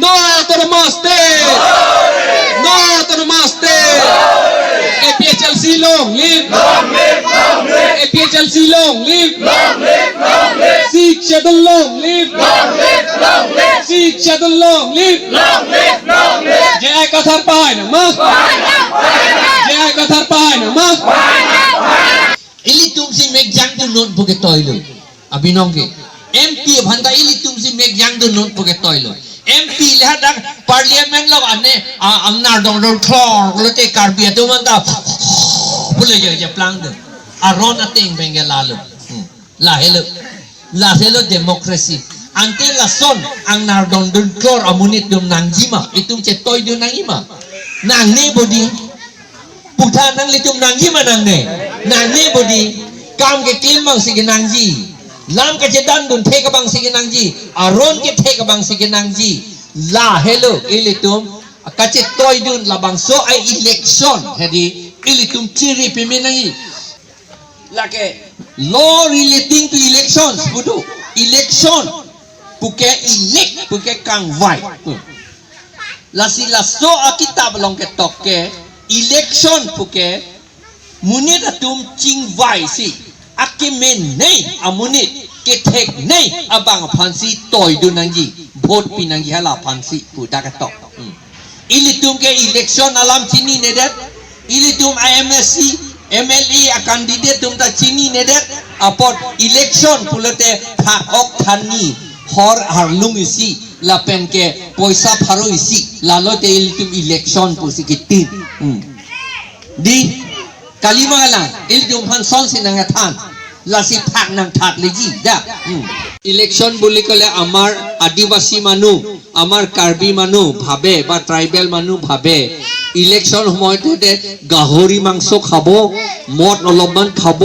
No to the master. No to the master. APHLC long live. APHLC long live. Sikh Chadal long live. Sikh Chadal long live. Jai Kathar Pai Nama. Jai Kathar Pai Nama. Ili tumsi mek jang tu non puke toilo. Abinong ke. MP bhanda ili tumsi mek jang tu non puke toilo. MP lihat dak parliament lo ane amnar dong klor lo te karbia tu manta. Boleh je plang de. Aron ating bengel lalu. La helo demokrasi. Ante la son ang nardong klor amunit dum nangjima. Itum che toy dum nangima. Nang ne bodi. Putan nang litum nangjima nang ne. Nang ne bodi. Kam ke kim bang sige nangji. Lam ke cedan dun te bang sige nangji. Aron ke te bang sige nangji. La helo ilitum kace toy dun labang so ay election. Hadi ilitum ciri piminangi. Lake law relating to elections budu. Election puke elect puke kang vai. Lasi laso akitab long ke toke election puke munit atum ching vai si akimen nei amunit ke tek nei abang phansi toy dunangi vote pinangi hala phansi puda ka tok. Ilitum ke election alam chini nedet ilitum IMSC MLA a candidate tum ta chini nedet apot election pulote thakok thani hor harlung isi lapen ke poisa pharo isi lalote ilitum election pusi kitin di kalimala ilitum han son sinanga than lasi thak nang thak leji da election boli kole amar adivasi manu amar karbi manu bhabe ba tribal manu bhabe election সময়তে গাহৰি মাংস খাব মদ অলপমান খাব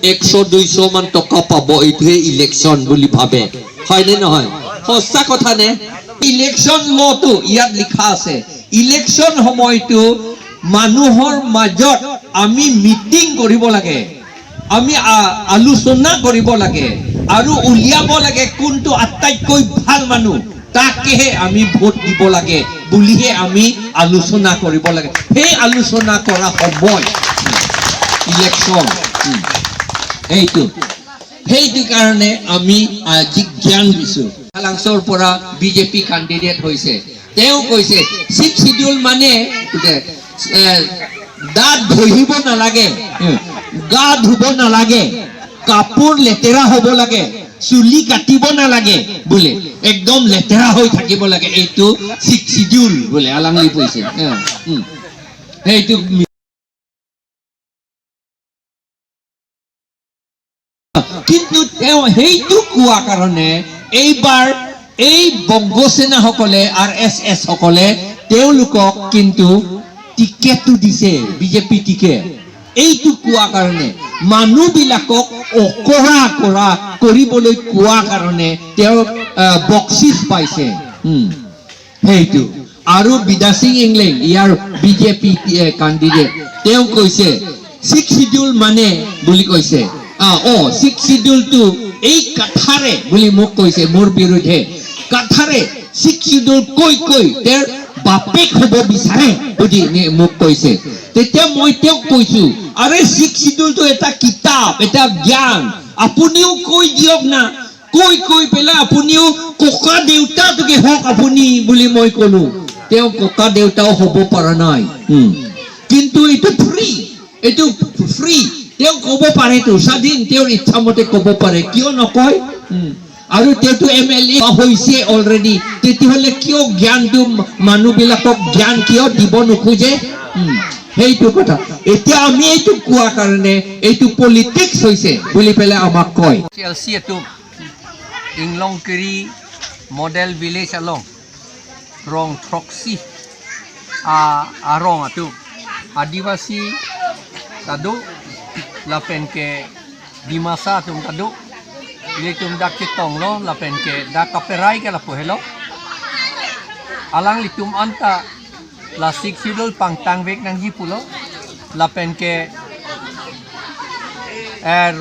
100-200 মান টকা পাব এইটোহে ইলেকশন বুলি ভাবে হয় নে নহয় সঁচা কথা নে ইলেকশন লটো ইয়াত লিখা আছে ইলেকশন সময়টো মানুহৰ মাজত আমি মিটিং কৰিব লাগে আমি আলোচনা কৰিব লাগে আৰু উলিয়াব লাগে কোনটো আটাইতকৈ ভাল মানুহ তাকেহে আমি ভোট দিব লাগে বুলিহে আমি আলোচনা কৰিব লাগে সেই আলোচনা কৰা সময় ইলেকশন সেইটো কাৰণে আমি জ্ঞান দিছো কালাংছৰ পৰা বিজেপি ক্যান্ডিডেট হৈছে তেওঁ কৈছে 6 শিডিউল মানে দাঁত ধুইব নালাগে গা ধুব নালাগে কাপোৰ লেতেৰা হ'ব লাগে চুলি কাটিব নালাগে বলে একদম লেতেৰা হৈ থাকিব লাগে এইটো 6 শিডিউল বলে আলাংলি কৈছে এইটো কিন্তু তেওঁ সেইটো কোৱা কাৰণে এইবাৰ এই বংগসেনা সকলে RSS সকলে তেওঁলোকক কিন্তু টিকেটটো দিছে বিজেপি টিকেট এইটো কোৱা কাৰণে মানুহ বিলাকক অকৰা কৰিবলৈ কোৱা কাৰণে তেওঁ বক্সিস পাইছে সেইটো আৰু বিদা সিং ইংলেণ্ড ইয়াৰ বিজেপি ক্যান্ডিডেট তেওঁ কৈছে 6 শিডিউল মানে বুলি কৈছে 6 শিডিউলটো এই কথাৰে বুলি মোক কৈছে মোৰ বিৰুদ্ধে কথাৰে 6 শিডিউল কৈ তেওঁৰ বাপেক হ'ব বিচাৰে বুলি মোক কৈছে তেতিয়া মই তেওঁক কৈছো আৰে 6 শিডিউলটো এটা কিতাপ এটা জ্ঞান আপুনিও কৈ দিয়ক না কৈ পেলা আপুনিও কোকা দেউতাটোকে হওক আপুনি বুলি মই কলো তেওঁ কোকা দেউতাও হ'ব পৰা নাই কিন্তু এইটো ফ্ৰী তেওঁ ক'ব পাৰে তো স্বাধীন তেওঁৰ ইচ্ছা মতে ক'ব পাৰে কিয় নকয় আৰু তেওঁটো MLA হৈছে অলৰেডি তেতিয়াহলে কিয় জ্ঞানটো মানুহবিলাকক জ্ঞান কিয় দিব নোখোজে সেইটো কথা এতিয়া আমি এইটো কোৱা কাৰণে এইটো পলিটিক্স হৈছে বুলি পেলে আমাক কয় CLC itu Inglong Kiri model village along rong proxy arong atu adivasi tadu lapen ke di masa tum tadu ile tum dak kitong lo lapen ke dak kaperai ke lapo hello alang litum anta la sik sidol pangtang vek nang jipulo lapen ke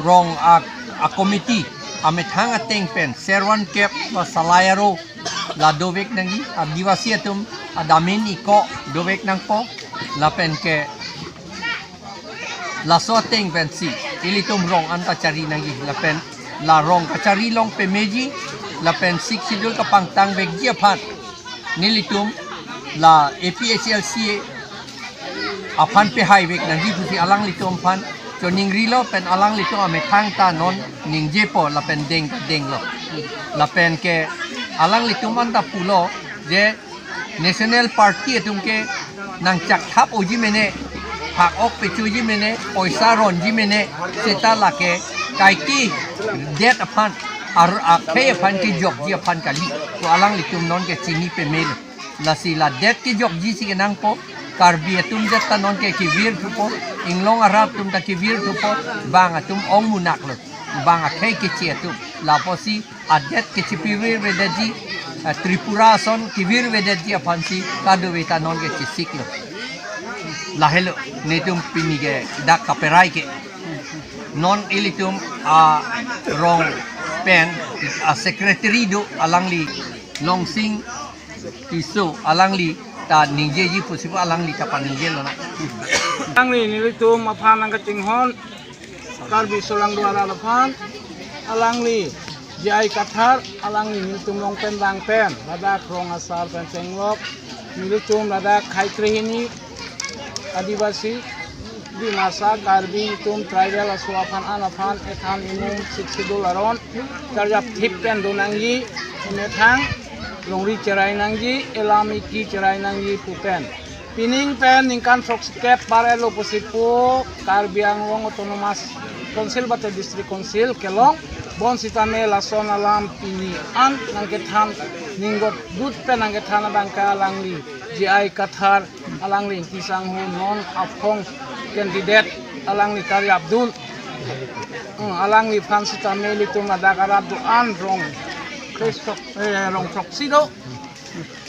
rong a committee amit hang ateng pen serwan kep wa salayaro la dovek nangi adivasi atum adamin iko dovek nang po la pen ke la soteng pensi ilitum rong anta cari nangi la pen la rong kacari long pe meji la pen sik sidul ka pangtang vek dia phat nilitum la APHLC apan pe hai vek nangi puti alang litum pan cho ning rilo pen alang litum ame thang ta non ning jepo la pen deng lo la pen ke alang litum anta pulo je national party atum ke nang chak thap oji mene hak ok pe chuji mene poisa ron ji mene seta la ke kai ki det apan ar akhe apan ki jok ji apan kali to alang litum non ke chini pe mel la si la det ki jok ji si nang po karbi atum det ta non ke ki vir thupo inglong arab tum ta ki vir thupo bang atum ong munak lo bang akhe ki chi atum la posi adet ke chipir vedaji Tripura son kivir vedaji apan si kado veta non ke chisik lo lahelo netum pinige dak kaperai ke non ilitum a rong pen a secretary do alangli longsing iso alangli ta ningjeji posible alangli ta paningje lo na alangli nilitum aphan ang katinghon karbi solang duara laphan alangli jai kathar alangli nilitum long pen bang pen ladak rong asar pen senglok nilitum ladak khaitrihini adivasi di masa karbi tum tribal aswafan anafan ethan inum siksidul aron karjap thip pen donangi inethang longri cerai nangji elami ki cerai nangji pupen pining pen ningkan frokskep parelo posipo karbiang long autonomous council bate district council kelong bon sitame lason alam pini an nangkethan ningot dut pen nangkethan bangka alangli GI Kathar alangli kisang hu non afong candidate alangli Kari Abdul alangli fansita meli tum adakarab do an rong Christop rong proxido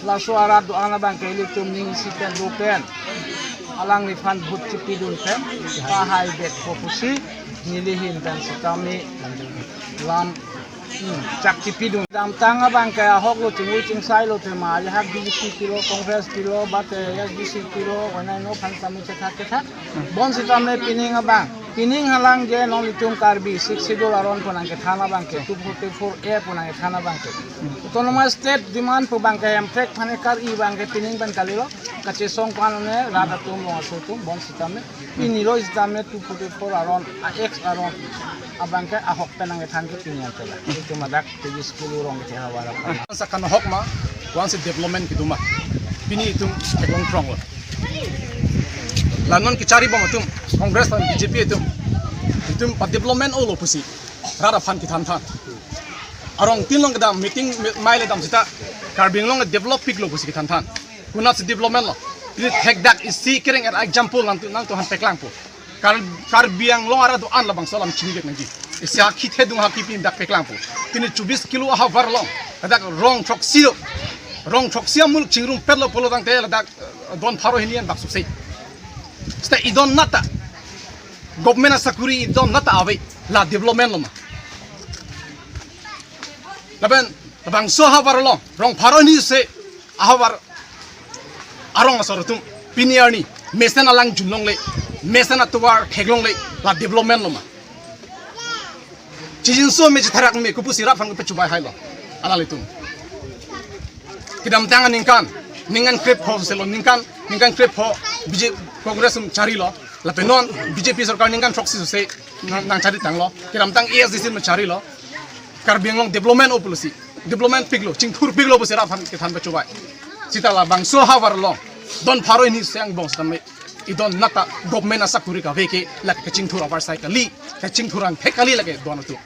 la suara do ana bangka eli tum ning siken rupen alangli fan but cipidun pen pahai bet fokusi nilihin dan sitami lam cak cipidun dam tanga bangka hok lo tingui cingsai lo tema ya hak DGP kilo kongres kilo bate ya DGC kilo wana no pan kami cetak bon sitame pining abang pining halang je non litum karbi 60 $aron ponang ke thana bangke 244 a ponang ke thana bangke autonomous state demand po bangke emprek phane kar I bangke pining ban kalilo kache song panone rada tum lo asotum bon sitame pinilo sitame 244 $aron x $aron abangke ahok penang ke than ke pinya tela itu madak 30 kilo rong ke hawara sa kan hok ma once development kiduma pini itum eklong prong lo lanon ki cari bom itum kongres tan BJP itum pa development olo pusi rada fan ki than arong tinlong kadam meeting maile dam sita karbing long develop piglo pusi ki than kunat si development lo ini hekdak isi kering er example nang tu han peklang po karbiang long ara do an labang salam chinigek nangi isi hakit hedung hakipin dak peklang po tini 24 kilo havar long kadak rong troxia mul chingrum perlo polo dang te dak don pharo hinian bak susei sta idon nata government sakuri idon nata ave la development loma labang so havar long rong pharo ni se havar arong asorotum piniarni mesen alang junlong le mesen atuwar heglong le la development loma Cijin so me jitharak me kupu sirap fang pe chubai hailo alal itu kidam tangan ningan krep ho selo ningan krep ho BJP Congress cari lo la penon BJP sarkar ningan proxy se nang cari tang lo kidam tang ESDC me cari lo karbiang long development policy development piglo chingthur piglo bu sirap fang ke than pe chubai sitala bang so hawar lo don pharo ni sang bong stame idon nata government asa kuri ka veke la ka chingthur avar sai kali ka chingthurang phekali lage don tu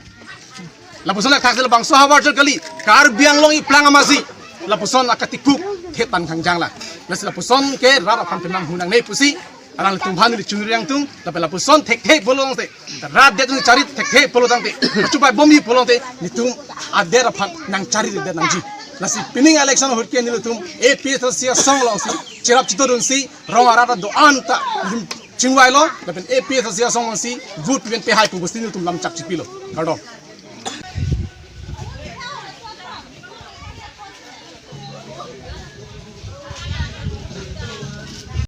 la puson la thakse bang so hawar kali kar biang long I plang amasi la puson akatikuk thetan khangjang la la puson ke rara phan penang hunang nei pusi anang tum bhan ni chungriang tung la puson thek bolong te rat de tung cari thek bolong te chupai bombi bolong te ni tum adera phan nang cari de nang ji nasi pining election horke nilu tum APHLC song long si chirap chitorun si rong arata do anta chingwai lo lapen APHLC song long si vote pen pe hai pu busti nilu tum lam chak chipilo kado